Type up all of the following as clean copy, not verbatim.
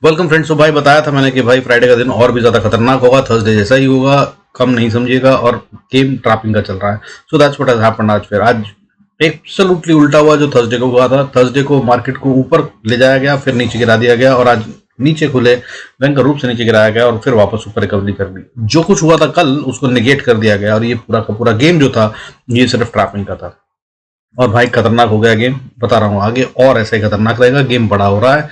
Welcome friends. तो भाई बताया था मैंने कि भाई फ्राइडे का दिन और भी ज्यादा खतरनाक होगा, थर्सडे जैसा ही होगा, कम नहीं समझिएगा, और गेम ट्रैपिंग का चल रहा है। So that's what has happened. आज एब्सोल्युटली उल्टा हुआ जो थर्सडे को हुआ था। थर्सडे को मार्केट को ऊपर ले जाया गया, फिर नीचे गिरा दिया गया, और आज नीचे खुले भयंकर रूप से नीचे गिराया गया और फिर वापस ऊपर रिकवरी कर ली। जो कुछ हुआ था कल उसको निगेट कर दिया गया, और ये पूरा का पूरा गेम जो था ये सिर्फ ट्रैपिंग का था। और भाई खतरनाक हो गया गेम, बता रहा हूँ आगे और ऐसा ही खतरनाक रहेगा। गेम बड़ा हो रहा है,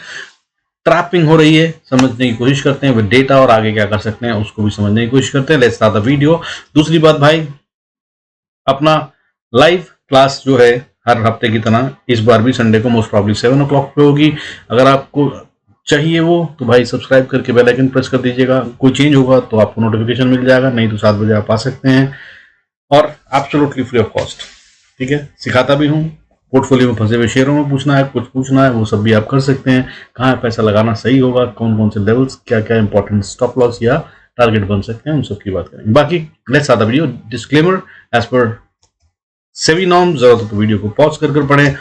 ट्रैपिंग हो रही है, समझने की कोशिश करते हैं विद डेटा, और आगे क्या कर सकते हैं उसको भी समझने की कोशिश करते हैं। Let's start the video. दूसरी बात भाई, अपना लाइव क्लास जो है हर हफ्ते की तरह इस बार भी संडे को मोस्ट प्रॉब्ली 7 o'clock पे होगी। अगर आपको चाहिए वो तो भाई सब्सक्राइब करके बेल आइकन प्रेस कर दीजिएगा। कोई चेंज होगा तो आपको नोटिफिकेशन मिल जाएगा, नहीं तो 7 बजे आप आ सकते हैं, और एब्सोल्युटली फ्री ऑफ कॉस्ट। ठीक है, सिखाता भी हूँ। पोर्टफोलियो में फंसे हुए शेयरों में पूछना है, कुछ पूछना है, वो सब भी आप कर सकते हैं। कहाँ पैसा लगाना सही होगा, कौन कौन से लेवल्स, क्या क्या इंपॉर्टेंट स्टॉप लॉस या टारगेट बन सकते हैं, उन सब की बात करेंगे। बाकी let's start the video. Disclaimer, as पर सेबी नॉर्म, जरूरत हो तो वीडियो को पॉज कर पढ़े।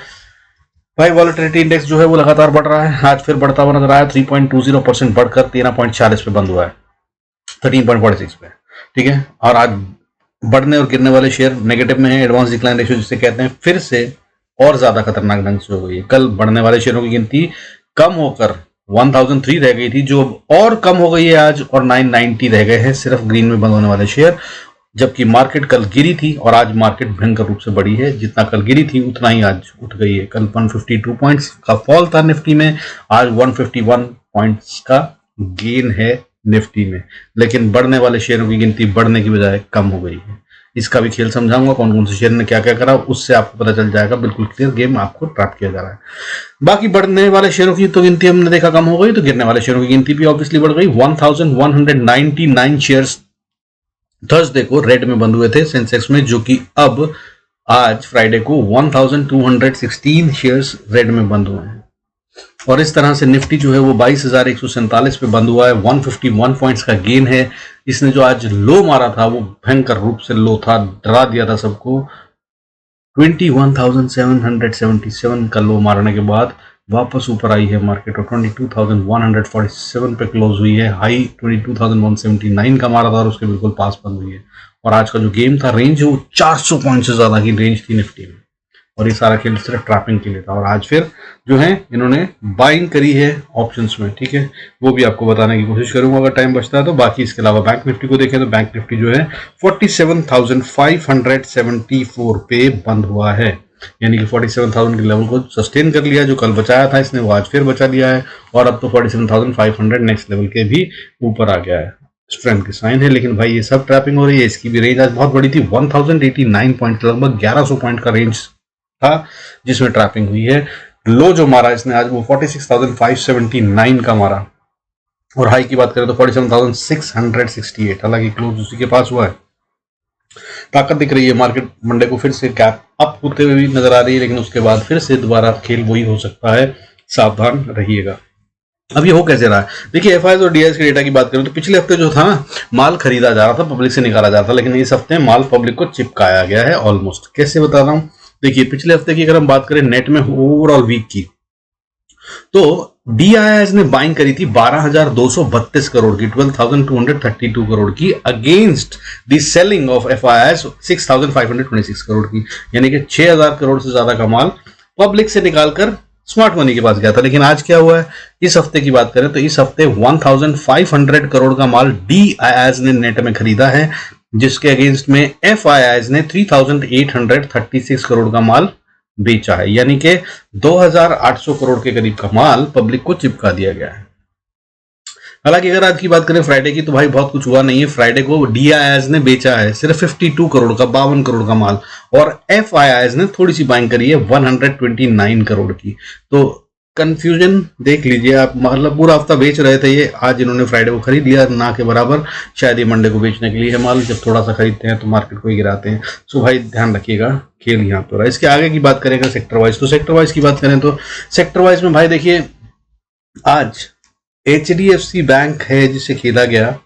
भाई वॉलेटिलिटी इंडेक्स जो है वो लगातार बढ़ रहा है, आज फिर बढ़ता हुआ नजर आया। 3.20% बढ़कर 13.40 पे बंद हुआ है, 13.46 पे। ठीक है, और आज बढ़ने और गिरने वाले शेयर नेगेटिव में है। एडवांस डिक्लाइन रेशियो जिसे कहते हैं फिर से और ज्यादा खतरनाक ढंग से हो गई है। कल बढ़ने वाले शेयरों की गिनती कम होकर 1003 रह गई थी, जो और कम हो गई है आज, और 990 रह गए हैं सिर्फ ग्रीन में बंद होने वाले शेयर। जबकि मार्केट कल गिरी थी और आज मार्केट भयंकर रूप से बढ़ी है। जितना कल गिरी थी उतना ही आज उठ गई है। कल 152 पॉइंट्स का फॉल था निफ्टी में, आज 151 पॉइंट्स का गेन है निफ्टी में। लेकिन बढ़ने वाले शेयरों की गिनती बढ़ने की बजाय कम हो गई है। इसका भी खेल समझाऊंगा, कौन कौन से शेयर ने क्या क्या करा, उससे आपको पता चल जाएगा। बिल्कुल क्लियर गेम आपको ट्रैप किया जा रहा है। बाकी बढ़ने वाले शेयरों की तो गिनती हमने देखा कम हो गई, तो गिरने वाले शेयरों की गिनती भी ऑब्वियसली बढ़ गई। 1199 शेयर्स थर्सडे को रेड में बंद हुए थे सेंसेक्स में, जो कि अब आज फ्राइडे को 1216 शेयर्स रेड में बंद हुए हैं। और इस तरह से निफ्टी जो है वो 22,147 पे बंद हुआ है। 151 पॉइंट्स का गेन है। इसने जो आज लो मारा था वो भयंकर रूप से लो था, डरा दिया था सबको। 21,777 का लो मारने के बाद वापस ऊपर आई है मार्केट, और 22,147 पे क्लोज हुई है। हाई 22,179 का मारा था और उसके बिल्कुल पास बंद हुई है। और आज का जो गेम था, रेंज वो 400 पॉइंट से ज्यादा की रेंज थी निफ्टी में, और ये सारा खेल सिर्फ ट्रैपिंग के लिए था। और आज फिर जो है इन्होंने बाइंग करी है ऑप्शंस में। ठीक है, वो भी आपको बताने की कोशिश करूंगा अगर टाइम बचता है तो। बाकी इसके अलावा बैंक निफ्टी को देखें तो बैंक निफ्टी जो है 47,574 पे बंद हुआ है, यानी कि 47,000 के लेवल को सस्टेन कर लिया। जो कल बचाया था इसने वो आज फिर बचा लिया है, और अब तो 47,500 नेक्स्ट लेवल के भी ऊपर आ गया है। स्ट्रेंथ के साइन है। लेकिन भाई ये सब ट्रैपिंग हो रही है। इसकी भी रेंज आज बहुत बड़ी थी, 1089 पॉइंट, लगभग 1100 पॉइंट का रेंज था जिसमें ट्रैपिंग हुई है। लो जो मारा इसने आज वो 46,579 का मारा, और हाई की बात करें तो 47,668, हालांकि क्लोज उसी के पास हुआ है। ताकत दिख रही है। मार्केट मंडे को फिर से गैप अप होते हुए भी नजर आ रही है, लेकिन उसके बाद फिर से दोबारा खेल वही हो सकता है, सावधान रहिएगा। अब ये हो कैसे रहा है, देखिए एफआईआई और डीआईएस के डेटा की बात करें तो पिछले हफ्ते जो था ना, माल खरीदा जा रहा था, पब्लिक से निकाला जा रहा था, लेकिन इस हफ्ते माल पब्लिक को चिपकाया गया है ऑलमोस्ट। कैसे बता रहा हूं, देखिए पिछले हफ्ते की अगर हम बात करें नेट में ओवरऑल वीक की, तो डीआईएस ने बाइंग करी थी 12,232 करोड़ की, 12,232 करोड़ की, against the selling of FIIs 6,526 crore की, यानी कि 6,000 करोड़ से ज्यादा का माल पब्लिक से निकालकर स्मार्ट मनी के पास गया था। लेकिन आज क्या हुआ है, इस हफ्ते की बात करें तो इस हफ्ते 1,500 करोड़ का माल डीआईएस ने नेट में खरीदा है, जिसके अगेंस्ट में एफआईआईएस ने 3,836 करोड़ का माल बेचा है, यानी कि 2,800 करोड़ के करीब का माल पब्लिक को चिपका दिया गया है। हालांकि अगर आज की बात करें फ्राइडे की, तो भाई बहुत कुछ हुआ नहीं है। फ्राइडे को डीआईएस ने बेचा है सिर्फ 52 करोड़ का, 52 करोड़ का माल, और एफआईआईएस ने थोड़ी सी बाइंग करी है 129 करोड़ की। तो कंफ्यूजन देख लीजिए आप, मतलब पूरा हफ्ता बेच रहे थे ये, आज इन्होंने फ्राइडे को खरीद लिया ना के बराबर। शायद ये मंडे को बेचने के लिए है माल, जब थोड़ा सा खरीदते हैं तो मार्केट को ही गिराते हैं। सो भाई ध्यान रखिएगा, खेल यहाँ पर। इसके आगे की बात करेंगे सेक्टर वाइज, तो सेक्टर वाइज की बात करें तो सेक्टर वाइज में भाई देखिए, आज एचडीएफसी बैंक है जिसे खेला गया,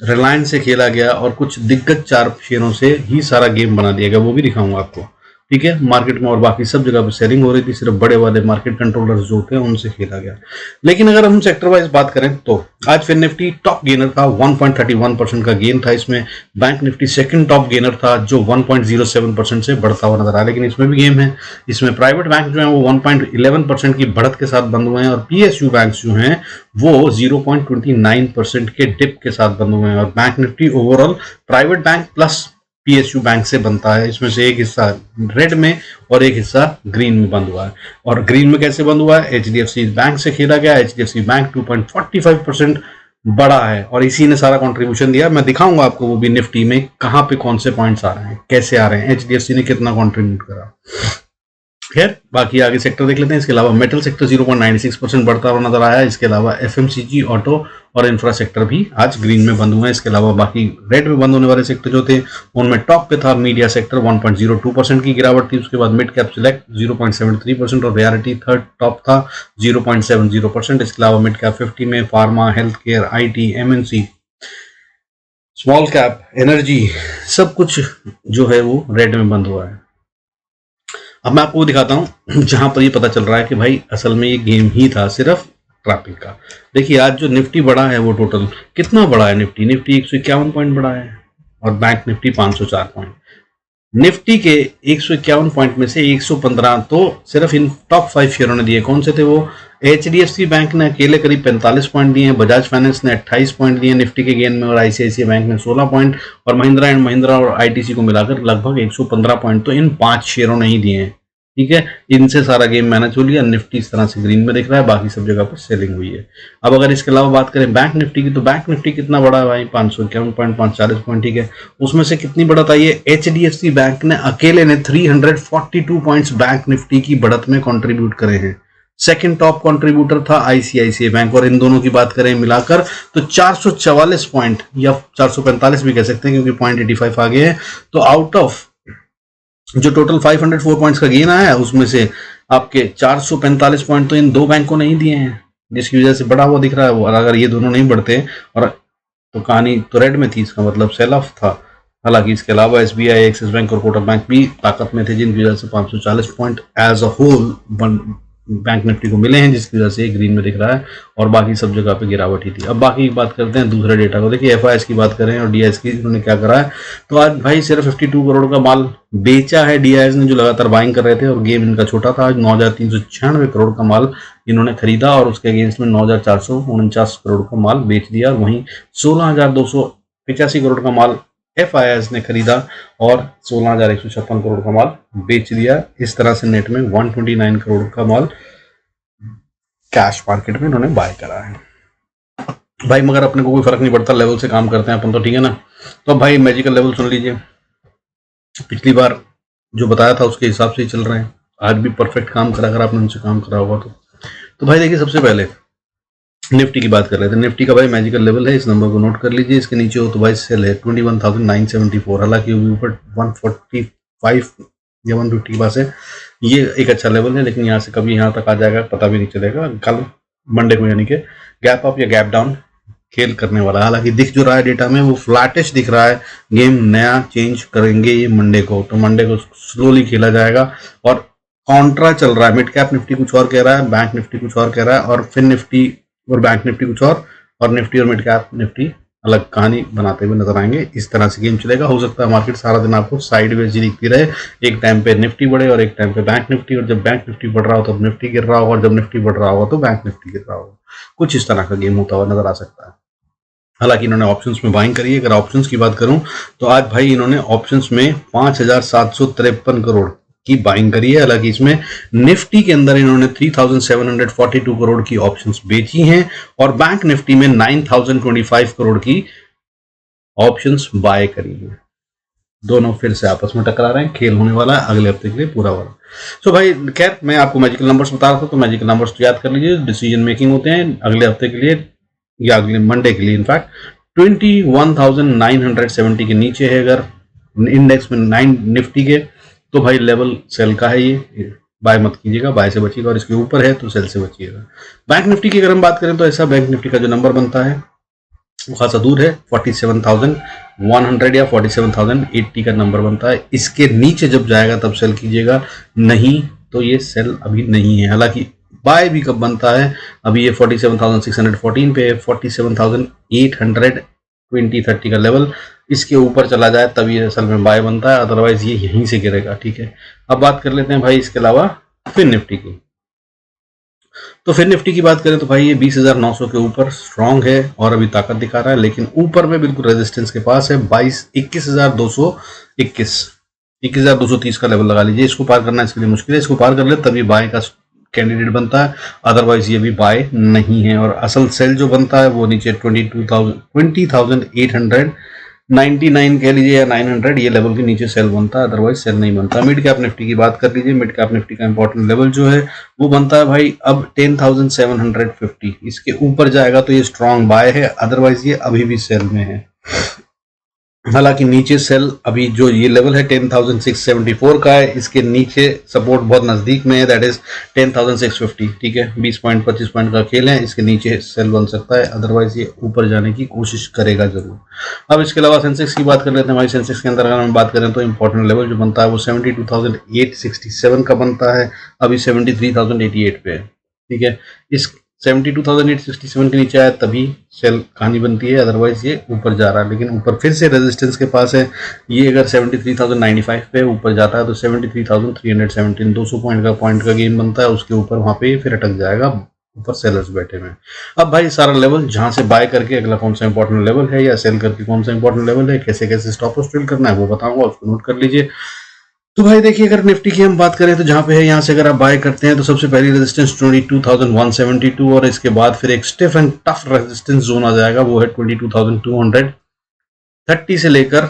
रिलायंस से खेला गया, और कुछ दिग्गज 4 शेयरों से ही सारा गेम बना दिया गया, वो भी दिखाऊंगा आपको। ठीक है मार्केट में, और बाकी सब जगह पे सेलिंग हो रही थी, सिर्फ बड़े वाले मार्केट कंट्रोलर्स जो होते हैं उनसे खेला गया। लेकिन अगर हम सेक्टर वाइज बात करें तो आज फिर निफ्टी टॉप गेनर था, 1.31% का गेन था इसमें। Bank Nifty second top gainer था जो 1.07% से बढ़ता हुआ नजर आया, लेकिन इसमें भी गेम है। इसमें प्राइवेट बैंक जो है वो 1.11% की बढ़त के साथ बंद हुए हैं, और पीएसयू बैंक जो हैं वो 0.29% के डिप के साथ बंद हुए हैं। और bank Nifty overall private bank plus PSU bank से बनता है, इसमें से एक हिस्सा रेड में और एक हिस्सा ग्रीन में बंद हुआ है। और ग्रीन में कैसे बंद हुआ है, एचडीएफसी बैंक से खेला गया। एचडीएफसी बैंक 2.45% बड़ा है और इसी ने सारा कंट्रीब्यूशन दिया। मैं दिखाऊंगा आपको वो भी निफ्टी में कहां पे कौन से पॉइंट्स आ रहे हैं, कैसे आ रहे हैं, एचडीएफसी ने कितना कंट्रीब्यूट करा। खैर बाकी आगे सेक्टर देख लेते हैं। इसके अलावा मेटल सेक्टर 0.96% बढ़ता हुआ नजर आया। इसके अलावा एफएमसीजी, ऑटो और इंफ्रा सेक्टर भी आज ग्रीन में बंद हुए हैं। इसके अलावा बाकी रेड में बंद होने वाले सेक्टर जो थे उनमें टॉप पे था मीडिया सेक्टर, 1.02% की गिरावट थी। उसके बाद मिड कैप सिलेक्ट 0.73% और रियलिटी थर्ड टॉप था 0.70%। इसके अलावा मिड कैप 50 में pharma, health care, IT, MNC, small cap, energy सब कुछ जो है वो रेड में बंद हुआ है। अब मैं आपको दिखाता हूं जहां पर ये पता चल रहा है कि भाई असल में ये गेम ही था सिर्फ ट्रैपिंग का। देखिए आज जो निफ्टी बढ़ा है वो टोटल कितना बड़ा है, निफ्टी 151 पॉइंट बढ़ा है और बैंक निफ्टी 504 पॉइंट। निफ्टी के 151 पॉइंट में से 115 तो सिर्फ इन टॉप 5 शेयरों ने दिए। कौन से थे वो, एचडीएफसी बैंक ने अकेले करीब 45 पॉइंट दिए हैं, बजाज फाइनेंस ने 28 पॉइंट दिए निफ्टी के गेन में, और आईसीआईसीआई बैंक ने 16 पॉइंट, और महिंद्रा एंड महिंद्रा और आईटीसी को मिलाकर लगभग 115 पॉइंट तो इन 5 शेयरों ने ही दिए हैं। ठीक है, इनसे सारा गेम मैनेज हो लिया। निफ्टी इस तरह से ग्रीन में दिख रहा है, बाकी सब जगह पर सेलिंग हुई है। अब अगर इसके अलावा बात करें बैंक निफ्टी की, तो बैंक निफ्टी कितना बड़ा है भाई, 551 पॉइंट, 540 पॉइंट। ठीक है, उसमें से कितनी बढ़त आई है, एचडीएफसी बैंक ने अकेले ने 342 पॉइंट्स बैंक निफ्टी की बढ़त में कंट्रीब्यूट करे हैं। सेकंड टॉप कंट्रीब्यूटर था आईसीआईसीआई बैंक, और इन दोनों की बात करें मिलाकर तो 444 पॉइंट या 445 भी कह सकते हैं क्योंकि 0.85 आ गए हैं। तो आउट ऑफ जो टोटल 504 पॉइंट्स का गेन आया है उसमें से आपके 445 पॉइंट तो इन दो बैंकों ने ही दिए हैं, जिसकी वजह से बढ़ा हुआ दिख रहा है वो। और अगर ये दोनों नहीं बढ़ते और तो कहानी तो रेड में थी, इसका मतलब सेल ऑफ था। हालांकि इसके अलावा एसबीआई, एक्सिस बैंक और कोटक बैंक भी ताकत में थे, जिनकी वजह से 540 point as a whole bank Nifty को मिले हैं, जिसकी वजह से ग्रीन में दिख रहा है और बाकी सब जगह पे गिरावट ही थी। अब बाकी बात करते हैं दूसरे डेटा को। देखिए एफआईएस की बात करें और डीआईएस की, इन्होंने क्या करा है, तो आज भाई सिर्फ 52 करोड़ का माल बेचा है डीआईएस ने, जो लगातार बाइंग कर रहे थे और गेम इनका छोटा था। आज 9,396 करोड़ का माल इन्होंने खरीदा और उसके अगेंस्ट में 9,449 करोड़ का माल बेच दिया। और वहीं 16,285 करोड़ का माल एफआईएस ने खरीदा और 16,156 करोड़ का माल बेच दिया। इस तरह से नेट में 129 करोड़ का माल कैश मार्केट में इन्होंने बाय करा है। भाई मगर अपने को कोई फर्क नहीं पड़ता, लेवल से काम करते हैं अपन तो, ठीक है ना। तो भाई मैजिकल लेवल सुन लीजिए, पिछली बार जो बताया था उसके हिसाब से ही चल रहे हैं, आज भी परफेक्ट काम करा अगर आपने उनसे काम करा होगा तो भाई देखिए सबसे पहले निफ्टी की बात कर रहे थे। निफ्टी का भाई मैजिकल लेवल है, इस नंबर को नोट कर लीजिए। इसके नीचे हो तो भाई सेल है 21,974, हालांकि वो भी ऊपर 145 या 150 के पास है। ये एक अच्छा लेवल है, लेकिन यहाँ से कभी यहाँ तक आ जाएगा पता भी नहीं चलेगा। कल मंडे को यानी कि गैप अप या गैप डाउन खेल करने वाला है। हालांकि दिख जो रहा है डेटा में वो फ्लैटिश दिख रहा है। गेम नया चेंज करेंगे ये मंडे को, तो मंडे को स्लोली खेला जाएगा। और कॉन्ट्रा चल रहा है, मिड कैप निफ्टी कुछ और कह रहा है, बैंक निफ्टी कुछ और कह रहा है, और फिर निफ्टी और बैंक निफ्टी कुछ और निफ्टी और मिड कैप निफ्टी अलग कहानी बनाते हुए नजर आएंगे। इस तरह से गेम चलेगा। हो सकता है मार्केट सारा दिन आपको साइडवेज ही दिखती रहे, एक टाइम पे निफ्टी बढ़े और एक टाइम पे बैंक निफ्टी, और जब बैंक निफ्टी बढ़ रहा हो तब निफ्टी गिर रहा होगा, और जब निफ्टी बढ़ रहा होगा तो बैंक निफ्टी गिर रहा होगा। कुछ इस तरह का गेम होता हुआ नजर आ सकता है। हालांकि इन्होंने ऑप्शंस में बाइंग करी है। अगर ऑप्शंस की बात करूं तो आज भाई इन्होंने ऑप्शंस में 5,753 करोड़ की बाइंग करी है। हालांकि इसमें निफ्टी के अंदर इन्होंने 3,742 करोड़ की ऑप्शंस बेची हैं और बैंक निफ्टी में 9,025 करोड़ की ऑप्शंस बाय करी हैं। दोनों फिर से आपस में टकरा रहे हैं, खेल होने वाला है अगले हफ्ते के लिए पूरा वाला। सो भाई खैर मैं आपको मैजिकल नंबर्स बता रहा था, तो मैजिकल नंबर्स तो याद कर लीजिए, डिसीजन मेकिंग होते हैं अगले हफ्ते के लिए या अगले मंडे के लिए। इनफैक्ट 21,970 के नीचे है अगर इंडेक्स में 9 निफ्टी के, तो भाई लेवल सेल का है, ये बाय मत कीजिएगा, बाय से बचिएगा। और इसके ऊपर है तो सेल से बचिएगा। बैंक निफ्टी की अगर हम बात करें तो ऐसा बैंक निफ्टी का जो नंबर बनता है वो खासा दूर है, 47,100 या 47,080 का नंबर बनता है। इसके नीचे जब जाएगा तब सेल कीजिएगा, नहीं तो ये सेल अभी नहीं है। हालांकि बाय भी कब बनता है, अभी ये 47,614 पे, 47,800 2030 का लेवल इसके ऊपर चला जाए तब ये असल में बाय बनता है, अदरवाइज ये यहीं से गिरेगा। ठीक है, अब बात कर लेते हैं भाई इसके अलावा फिर निफ्टी की। तो फिर निफ्टी की बात करें तो भाई ये 20,900 के ऊपर स्ट्रांग है और अभी ताकत दिखा रहा है, लेकिन ऊपर में बिल्कुल रेजिस्टेंस के पास है 21,230 का लेवल लगा लीजिए। इसको पार करना इसके लिए मुश्किल है, इसको पार कर ले तभी बाय का कैंडिडेट बनता है, अदरवाइज ये भी बाय नहीं है। और असल सेल जो बनता है वो नीचे 20,899 कह लीजिए या 900 ये लेवल के नीचे सेल बनता है, अदरवाइज सेल नहीं बनता। मिड कैप निफ्टी की बात कर लीजिए, मिड कैप निफ्टी का इंपॉर्टेंट लेवल जो है वो बनता है भाई अब 10,750, इसके ऊपर जाएगा तो ये स्ट्रॉन्ग बाय है, अदरवाइज ये अभी भी सेल में है। हालांकि नीचे सेल अभी जो ये लेवल है 10,674 का है, इसके नीचे सपोर्ट बहुत नजदीक में है, दैट इज 10,650। ठीक है, 20 पॉइंट 25 पॉइंट का खेल है, इसके नीचे सेल बन सकता है, अदरवाइज ये ऊपर जाने की कोशिश करेगा जरूर। अब इसके अलावा सेंसेक्स की बात कर लेते हैं भाई। सेंसेक्स के अंदर अगर हम बात करें तो इंपॉर्टेंट लेवल जो बनता है वो 72,867 का बनता है, अभी 73,088 पे है। ठीक है, इस 72,867 के नीचे आया तभी सेल कहानी बनती है, अदरवाइज ये ऊपर जा रहा है, लेकिन ऊपर फिर से रेजिस्टेंस के पास है। ये अगर 73,095 पे ऊपर जाता है तो 73,317 200 पॉइंट का गेम बनता है, उसके ऊपर वहां पे फिर अटक जाएगा, ऊपर सेलर्स बैठे हुए। अब भाई सारा लेवल जहां से बाय करके अगला कौन सा इंपॉर्टेंट लेवल है या सेल करके कौन सा इंपॉर्टेंट लेवल है, कैसे कैसे स्टॉप लॉस ट्रेड करना है वो बताऊंगा, उसको नोट कर लीजिए। तो भाई देखिए, अगर निफ्टी की हम बात करें तो जहां पे है यहां से अगर आप बाय करते हैं तो सबसे पहली रेजिस्टेंस 22,172 और इसके बाद फिर एक stiff and tough resistance zone आ जाएगा, वो है 22,230 से लेकर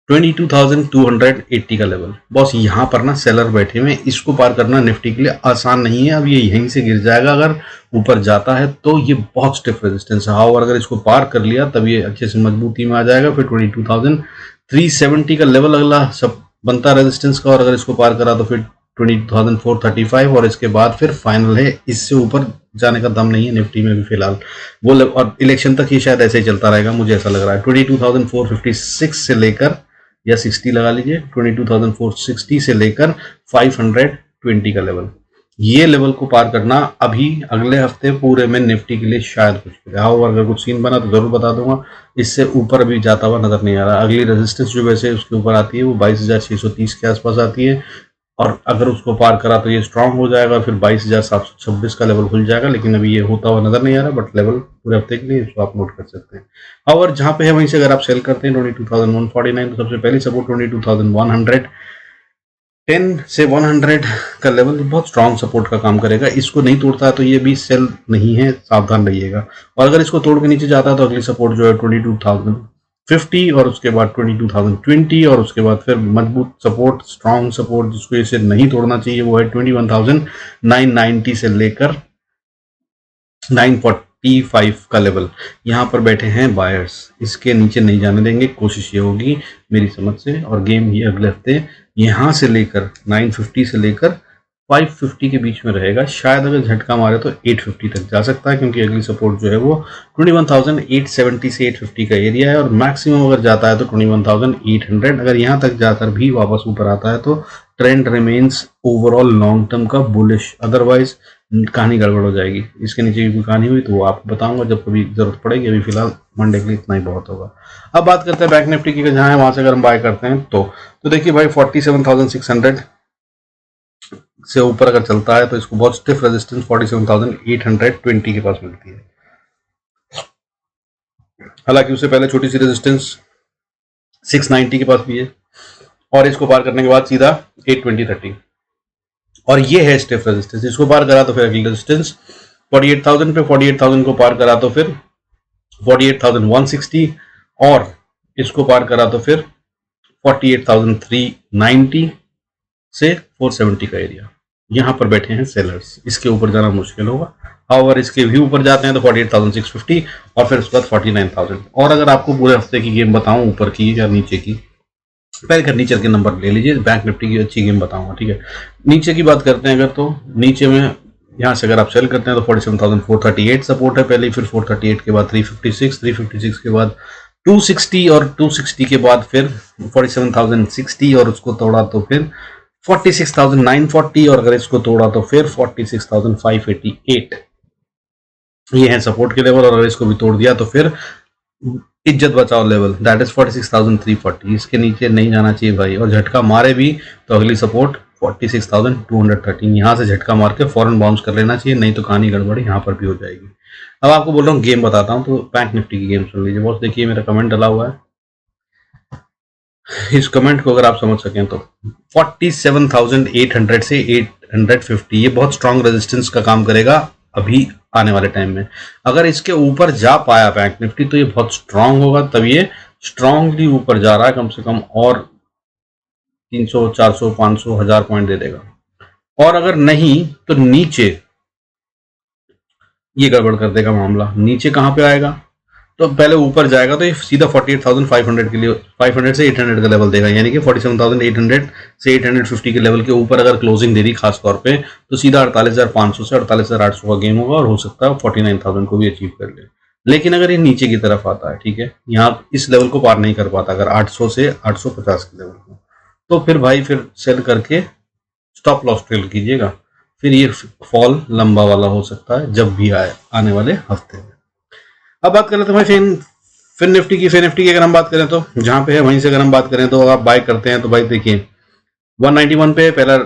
22,280 का लेवल। बॉस यहां पर ना सेलर बैठे हुए, इसको पार करना निफ्टी के लिए आसान नहीं है। अब ये यहीं से गिर जाएगा, अगर ऊपर जाता है तो ये बहुत स्टिफ रेजिस्टेंस है। और अगर इसको पार कर लिया तब ये अच्छे से मजबूती में आ जाएगा, फिर 22,370 का लेवल अगला सब बनता रेजिस्टेंस का, और अगर इसको पार करा तो फिर 22,435 और इसके बाद फिर फाइनल है। इससे ऊपर जाने का दम नहीं है निफ्टी में भी फिलहाल वो, और इलेक्शन तक ये शायद ऐसे ही चलता रहेगा, मुझे ऐसा लग रहा है। 22,456 से लेकर या 60 लगा लीजिए, 22,460 से लेकर 520 का लेवल, ये लेवल को पार करना अभी अगले हफ्ते पूरे में निफ्टी के लिए शायद कुछ और अगर कुछ सीन बना तो जरूर बता दूंगा। इससे ऊपर अभी जाता हुआ नजर नहीं आ रहा। अगली रेजिस्टेंस जो वैसे उसके ऊपर आती है वो 22,630 के आसपास आती है, और अगर उसको पार करा तो ये स्ट्रांग हो जाएगा, फिर 22,726 का लेवल खुल जाएगा, लेकिन अभी ये होता हुआ नजर नहीं आ रहा। बट लेवल पूरे हफ्ते के लिए इसको आप नोट कर सकते हैं। और जहां पे है वहीं से अगर आप सेल करते हैं 22,149 तो सबसे पहले सपोर्ट 22,100, 10 से 100 का लेवल बहुत स्ट्रांग सपोर्ट का काम करेगा। इसको नहीं तोड़ता है तो ये भी सेल नहीं है, सावधान रहिएगा। और अगर इसको तोड़ के नीचे जाता है तो अगली सपोर्ट जो है 22,050 और उसके बाद 22,020 और उसके बाद फिर मजबूत सपोर्ट, स्ट्रांग सपोर्ट जिसको इसे नहीं तोड़ना चाहिए वो है 21,990 से लेकर 945 का लेवल। यहाँ पर बैठे हैं बायर्स, इसके नीचे नहीं जाने देंगे। कोशिश ये होगी मेरी समझ से, और गेम ये अगले हफ्ते यहाँ से लेकर 950 से लेकर 550 के बीच में रहेगा। शायद अगर झटका मारे तो 850 तक जा सकता है, क्योंकि अगली सपोर्ट जो है वो 21,870 से 850 का एरिया है, और मैक्सिमम अगर जाता है तो 21,800। अगर यहाँ तक जाकर भी वापस ऊपर आता है तो trend remains overall long term का बुलिश, अदरवाइज कहानी गड़बड़ हो जाएगी। इसके नीचे की कोई कहानी हुई तो वो आपको बताऊंगा जब कभी जरूरत पड़ेगी। अभी फिलहाल मंडे के लिए इतना ही बहुत होगा। अब बात करते हैं बैंक निफ्टी की, जहां है वहां से अगर हम बाय करते हैं तो देखिए भाई 47,600 से ऊपर अगर चलता है तो इसको बहुत स्टिफ रेजिस्टेंस 47,820 के पास मिलती है। हालांकि उससे पहले छोटी सी रेजिस्टेंस 690 के पास भी है, और इसको पार करने के बाद सीधा 820-30, और ये है स्टिफ रेजिस्टेंस। इसको पार करा तो फिर अगली रेजिस्टेंस 48,000 पे, 48,000 को पार करा तो फिर 48,160, और इसको पार करा तो फिर 48,390 से 470 का एरिया। यहां पर बैठे हैं सेलर्स, इसके ऊपर जाना मुश्किल होगा। और इसके भी ऊपर जाते हैं तो 48,650 और फिर उसके बाद 49,000। और अगर आपको पूरे हफ्ते की गेम बताऊं ऊपर की या नीचे की, पहले कर नीचे के नंबर ले लीजिए, बैंक निफ्टी की अच्छी गेम बताऊंगा। ठीक है, नीचे की बात करते हैं अगर, तो नीचे में यहाँ से अगर आप सेल करते हैं तो 47,438 सपोर्ट है पहले, फिर 438 के बाद 356, 356 के बाद 260 और 260 के बाद फिर 47,060 और उसको तोड़ा तो फिर 46,940 और अगर इसको तोड़ा तो फिर 46,588। ये है सपोर्ट के लेवल, और अगर इसको भी तोड़ दिया तो फिर इज्जत बचाओ लेवल, दैट इज 46,340। इसके नीचे नहीं जाना चाहिए भाई, और झटका मारे भी तो अगली सपोर्ट 46,213, यहाँ से झटका मार के फौरन बाउंस कर लेना चाहिए, नहीं तो कहानी गड़बड़ी यहाँ पर भी हो जाएगी। अब आपको बोल रहा हूँ गेम बताता हूँ, तो बैंक निफ्टी की गेम सुन लीजिए बॉस। देखिए मेरा कमेंट डला हुआ है, इस कमेंट को अगर आप समझ सकें तो 47,800 से 850 ये बहुत स्ट्रांग रेजिस्टेंस का काम करेगा अभी आने वाले टाइम में। अगर इसके ऊपर जा पाया बैंक निफ्टी तो ये बहुत स्ट्रांग होगा, तब ये स्ट्रांगली ऊपर जा रहा है, कम से कम और 300, 400, 500, 1000 पॉइंट दे देगा। और अगर नहीं तो नीचे ये गड़बड़ कर देगा मामला। नीचे कहां पे आएगा, तो पहले ऊपर जाएगा तो ये सीधा 48,500 के लिए 500 से 800 का लेवल देगा, यानी कि 47,800 से 850 के लेवल के ऊपर अगर क्लोजिंग दे रही खास तौर पे, तो सीधा 48,500 से 48,800 का गेम होगा, और हो सकता है 49,000 को भी अचीव कर ले। लेकिन अगर ये नीचे की तरफ आता है, ठीक है, यहाँ इस लेवल को पार नहीं कर पाता अगर 800 से 850 के लेवल को, तो फिर भाई फिर सेल करके स्टॉप लॉस ट्रेल कीजिएगा। फिर ये फॉल लंबा वाला हो सकता है जब भी आए आने वाले हफ्ते में। अब बात कर लेते हैं भाई फिन निफ्टी की। फिन निफ्टी की अगर हम बात करें तो जहां पे है वहीं से अगर हम बात करें तो आप बाय करते हैं तो भाई देखिए 191 पे पहला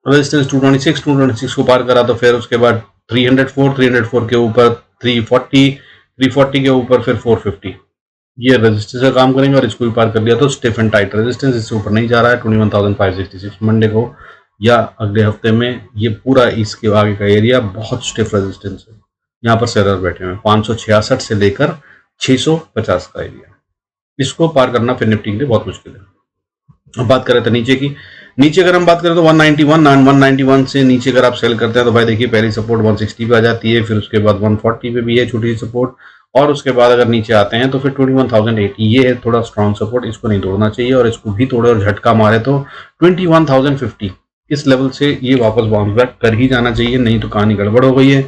रेजिस्टेंस 226 को पार करा, तो फिर उसके बाद 304 के ऊपर 340 के ऊपर फिर 450, ये रेजिस्टेंस का काम करेंगे, और इसको भी पार कर लिया तो स्टिफ एंड टाइट रेजिस्टेंस, इससे ऊपर नहीं जा रहा है। 21,566 मंडे को या अगले हफ्ते में ये पूरा इसके आगे का एरिया बहुत स्टिफ रेजिस्टेंस है, यहाँ पर सेलर बैठे हुए हैं 566 से लेकर 650 का एरिया, इसको पार करना फिर निफ्टी के लिए बहुत मुश्किल है। अब बात करें तो नीचे की, नीचे अगर हम बात करें तो 191 से नीचे अगर आप सेल करते हैं तो भाई देखिए पहली सपोर्ट 160 पे आ जाती है, फिर उसके बाद 140 पे भी है छोटी सी सपोर्ट, और उसके बाद अगर नीचे आते हैं तो फिर 21,080 ये है थोड़ा स्ट्रॉन्ग सपोर्ट, इसको नहीं तोड़ना चाहिए, और इसको भी तोड़े और झटका मारे तो 21,050 इस लेवल से ये वापस बाउंस बैक कर ही जाना चाहिए, नहीं तो कहानी गड़बड़ हो गई है।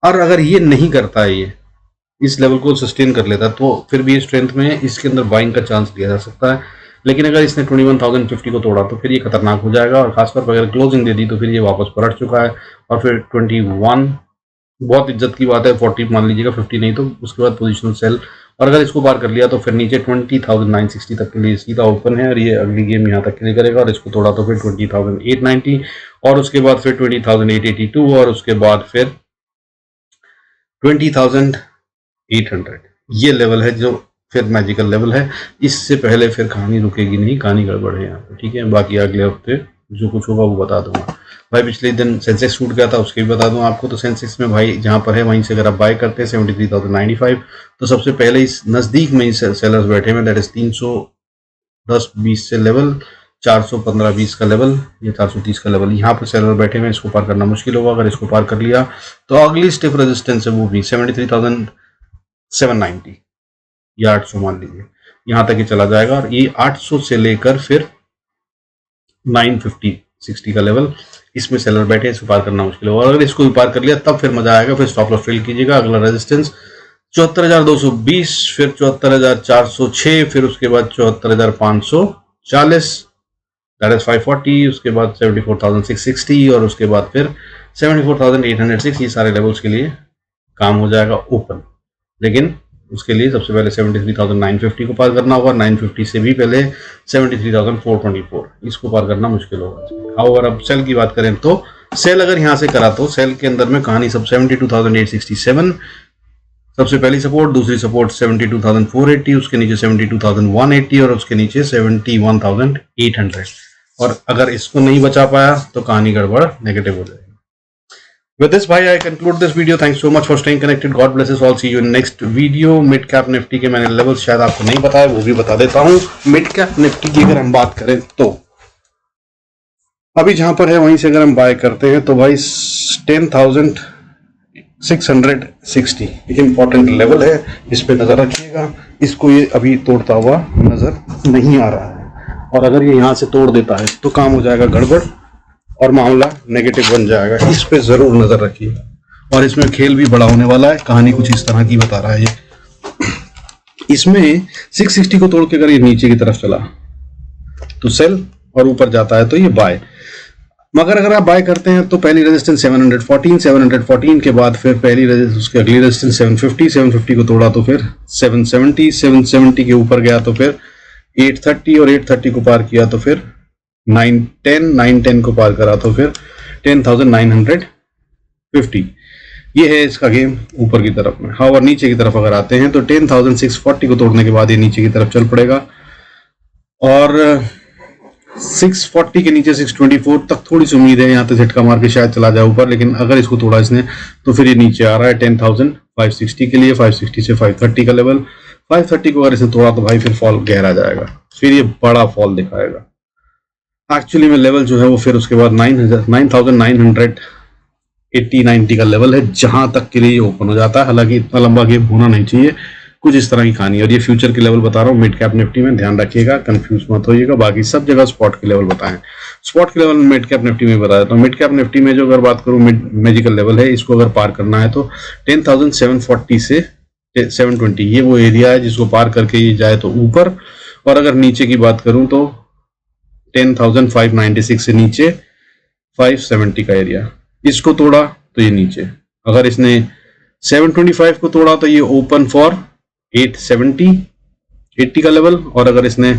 और अगर ये नहीं करता है, ये इस लेवल को सस्टेन कर लेता तो फिर भी स्ट्रेंथ में इसके अंदर बाइंग का चांस लिया जा सकता है। लेकिन अगर इसने 21,050 को तोड़ा तो फिर ये खतरनाक हो जाएगा, और खासतौर पर अगर क्लोजिंग दे दी तो फिर ये वापस पलट चुका है, और फिर 21 बहुत इज्जत की बात है, 40 मान लीजिएगा, 50 नहीं तो उसके बाद पोजिशनल सेल, और अगर इसको पार कर लिया तो फिर नीचे 20,960 तक के लिए सीधा ओपन है, और ये अगली गेम यहाँ तक के लिए करेगा, और इसको तोड़ा तो फिर 20,890 और उसके बाद फिर 20,882 और उसके बाद फिर 20,800 ये लेवल है जो फिर मैजिकल लेवल है। इससे पहले फिर कहानी रुकेगी नहीं, कहानी गड़बड़ है यहाँ पे, ठीक है। बाकी अगले हफ्ते जो कुछ होगा वो बता दूंगा भाई। पिछले दिन सेंसेक्स टूट गया था, उसके भी बता दूं आपको। तो सेंसेक्स में भाई जहां पर है वहीं से अगर आप बाय करते हैं 73,095, तो सबसे पहले इस नज़दीक में ही सेलर्स बैठे हैं, दैट इज 310-20 से लेवल, 415-20 का लेवल, या 430 का लेवल, यहाँ पर सेलर बैठे हुए हैं। इसको पार करना मुश्किल होगा। अगर इसको पार कर लिया तो अगली स्टिफ रेजिस्टेंस है वो भी 73,790 या 800 मान लीजिए, यहाँ तक ही चला जाएगा। और ये 800 से लेकर फिर 950-60 का लेवल, इसमें सेलर बैठे, इसको पार करना मुश्किल होगा। अगर इसको भी पार कर लिया तब फिर मजा आएगा। फिर स्टॉप लॉस ट्रेल कीजिएगा। अगला रेजिस्टेंस 74,220, फिर 74,406, फिर उसके बाद 74,540, दैट इज 540, उसके बाद 74,660 और उसके बाद फिर 74,806। ये सारे लेवल्स के लिए काम हो जाएगा ओपन, लेकिन उसके लिए सबसे पहले 73,950 को पार करना होगा। 950 से भी पहले 73,424, इसको पार करना मुश्किल होगा। अगर अब सेल की बात करें तो सेल अगर यहाँ से करा तो सेल के अंदर में कहानी सब 72,867 सबसे पहली सपोर्ट, दूसरी सपोर्ट 72,480, उसके नीचे 72,180 और उसके नीचे 71,800। और अगर इसको नहीं बचा पाया तो कहानी गड़बड़, नेगेटिव हो जाएगी। With this, bhai, I conclude this video. Thanks so much for staying connected. God bless us all. See you in next video. Mid cap Nifty के मैंने लेवल्स शायद आपको नहीं बताया, वो भी बता देता हूँ। मिड कैप निफ्टी की अगर हम बात करें तो अभी जहां पर है वहीं से अगर हम बाय करते हैं तो भाई 10,660 एक इंपॉर्टेंट लेवल है, इस पे नजर रखिएगा। इसको ये अभी तोड़ता हुआ नजर नहीं आ रहा है, और अगर ये यहाँ से तोड़ देता है तो काम हो जाएगा गड़बड़। और मामला नेगेटिव बन जाएगा। इस पे जरूर नजर रखिए। और इसमें खेल भी बड़ा होने वाला है। कहानी कुछ इस तरह की बता रहा है ये। इसमें 660 को तोड़ के अगर ये नीचे की तरफ चला तो सेल, और ऊपर जाता है तो ये बाय। मगर अगर आप बाय करते हैं तो पहली रेजिस्टेंस 714 के बाद फिर पहली उसकी अगली रेजिस्टेंस 750 को तोड़ा तो फिर 770 के ऊपर गया तो फिर 830, और 830 को पार किया तो फिर 910 को पार करा तो फिर 10,950। ये है इसका गेम ऊपर की तरफ में। हाँ, और नीचे की तरफ अगर आते हैं तो 10,640 को तोड़ने के बाद ये नीचे की तरफ चल पड़ेगा, और 640 के नीचे 624 तक थोड़ी सी उम्मीद है यहाँ पे झटका मार के शायद चला जाए ऊपर, लेकिन अगर इसको तोड़ा इसने तो फिर ये नीचे आ रहा है 10,560 के लिए। 560 से 530 का लेवल। 530 को अगर इसने तोड़ा तो भाई फिर फॉल गहरा जाएगा, फिर ये बड़ा फॉल दिखाएगा। एक्चुअली में लेवल जो है वो फिर उसके बाद 9,980-90 का लेवल है, जहां तक के लिए ओपन हो जाता है। हालांकि इतना लंबा गेम होना नहीं चाहिए, कुछ इस तरह की कहानी। और ये फ्यूचर के लेवल बता रहा हूँ मिड कैप निफ्टी में, ध्यान रखिएगा, कंफ्यूज मत होइएगा। बाकी सब जगह स्पॉट के लेवल बताएं। स्पॉट के लेवल मिड कैप निफ्टी में बताया तो मिड कैप निफ्टी में जो अगर बात करूँ मैजिकल लेवल है, इसको अगर पार करना है तो 10,740 से 720 ये वो एरिया है जिसको पार करके ये जाए तो ऊपर। और अगर नीचे की बात करूं तो 10,596 से नीचे 570 का एरिया। इसको तोड़ा तो ये नीचे। अगर इसने 725 को तोड़ा तो ये ओपन फॉर 870 का लेवल। और अगर इसने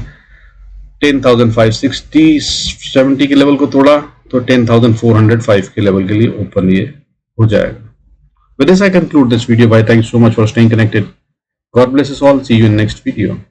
10,560-70 के लेवल को तोड़ा तो 10,405 के लेवल के लिए ओपन ये हो जाएगा। With this, I conclude this video. Bye. Thank you so much for staying connected. God bless us all. See you in next video.